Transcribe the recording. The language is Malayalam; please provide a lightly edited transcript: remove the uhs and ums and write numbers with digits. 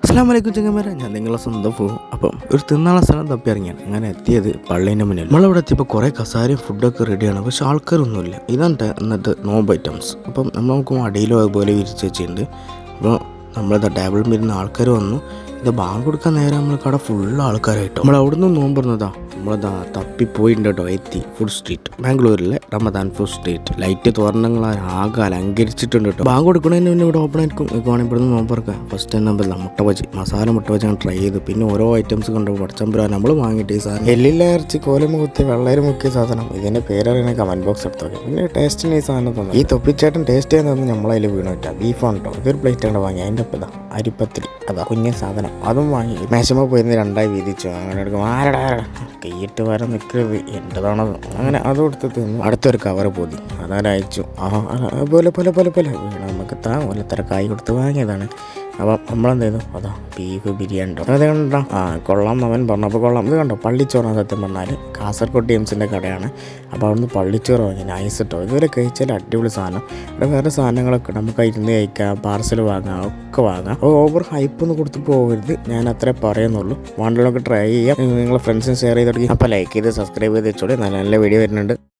അസ്സലാമലൈക്കും ചങ്ങന്മാരെ, ഞാൻ നിങ്ങളെ സ്വന്തം പോകും. അപ്പം ഒരു തിന്നാളെ സ്ഥലം തപ്പി ഇറങ്ങിയാണ്. അങ്ങനെ എത്തിയത് പള്ളീൻ്റെ മുന്നിൽ. നമ്മളവിടെ എത്തിയപ്പോൾ കുറേ കസാരയും ഫുഡൊക്കെ റെഡിയാണ്, പക്ഷെ ആൾക്കാരൊന്നുമില്ല. ഇതാണ് ഇന്നത്തെ നോമ്പ് ഐറ്റംസ്. അപ്പം നമ്മൾ നോക്കുമ്പോൾ അടിയിലും അതുപോലെ വിരിച്ച് വെച്ചിട്ടുണ്ട്. അപ്പോൾ നമ്മളിതാ ടേബിളിൽ വരുന്ന ആൾക്കാർ വന്നു. ഇത് ബാങ്ക് കൊടുക്കാൻ നേരം നമ്മൾ കട ഫുള്ള് ആൾക്കാരായിട്ടോ. നമ്മൾ അവിടെ നിന്ന് നോമ്പറന്നതാ നമ്മളിതാ തപ്പിപ്പോയിട്ടുണ്ട് കേട്ടോ. എത്തി ഫുഡ് സ്ട്രീറ്റ്, ബാംഗ്ലൂരിലെ റമദാൻ ഫുഡ് സ്ട്രീറ്റ്. ലൈറ്റ് തോരണങ്ങളാൽ ആകെ അലങ്കരിച്ചിട്ടുണ്ട് കേട്ടോ. ബാങ്ക് കൊടുക്കണതിന് മുന്നേ ഇവിടെ ഓപ്പൺ ആയിരിക്കും. വേണമെങ്കിൽ ഇവിടെ നിന്ന് നോമ്പറക്കാം. ഫസ്റ്റ് തന്നെ മുട്ട ബജി, മസാല മുട്ട ബജി ഞാൻ ട്രൈ ചെയ്തു. പിന്നെ ഓരോ ഐറ്റംസ് കണ്ടു പടച്ചമ്പുരാ നമ്മൾ വാങ്ങിയിട്ട് ഈ സാധനം എല്ലില്ല ഇറച്ചി കോലം മുത്തി വെള്ളയിൽ മുക്കിയ സാധനം. ഇതിൻ്റെ പേരറിയാൻ കമൻറ്റ് ബോക്സ് എടുത്തോക്കെ. പിന്നെ ടേസ്റ്റിന് ഈ സാധനം തോന്നുന്നു. ഈ തൊപ്പിച്ചേട്ടൻ ടേസ്റ്റ് ചെയ്യാൻ തോന്നുന്നു നമ്മളതിൽ വീണു കിട്ടാം. ബീഫാണ് കേട്ടോ. ഇതൊരു പ്ലേറ്റ് ആണ് വാങ്ങി. അതിൻ്റെ ഒപ്പം ഇതാ അരിപ്പത്തിരി, അതാ കുഞ്ഞ സാധനം അതും വാങ്ങി. മേശമ്മ പോയിരുന്ന് രണ്ടായി വീതിച്ചു. അങ്ങനെ എടുക്കും ആരടാ കൈയിട്ട് വരെ നിൽക്കരുത് എൻ്റെതാണത്. അങ്ങനെ അതും എടുത്ത് തിന്നു. അടുത്തൊരു കവർ പോതി അതാരയച്ചു. പോലെ പോലെ പോലെ പോലെ നമുക്ക് ഓലത്തര കായ് കൊടുത്ത് വാങ്ങിയതാണ്. അപ്പം നമ്മളെന്ത് ചെയ്തു, അതാ ബീഫ് ബിരിയാണി ഉണ്ടോ അത് കണ്ടോ. കൊള്ളാം അവൻ പറഞ്ഞപ്പോൾ കൊള്ളാം. ഇത് കണ്ടോ പള്ളിച്ചോറാണ്. സത്യം പറഞ്ഞാൽ കാസർഗോഡ് ടീംസിൻ്റെ കടയാണ്. അപ്പോൾ അവിടുന്ന് പള്ളിച്ചോറ് വാങ്ങി. നൈസ് കേട്ടോ. ഇതുവരെ കഴിച്ചാൽ അടിപൊളി സാധനം. ഇവിടെ വേറെ സാധനങ്ങളൊക്കെ നമുക്ക് ഇരുന്ന് കഴിക്കാം, പാർസൽ വാങ്ങാം, ഒക്കെ വാങ്ങാം. അപ്പോൾ ഓവർ ഹൈപ്പൊന്നും കൊടുത്ത് പോകരുത്, ഞാൻ അത്രേ പറയുന്നുള്ളൂ. വേണ്ടതൊക്കെ ട്രൈ ചെയ്യാം. നിങ്ങളെ ഫ്രണ്ട്സിന് ഷെയർ ചെയ്ത് തുടങ്ങി. അപ്പോൾ ലൈക്ക് ചെയ്ത് സബ്സ്ക്രൈബ് ചെയ്ത് വെച്ചോളൂ. നല്ല നല്ല വീഡിയോ വരുന്നുണ്ട്.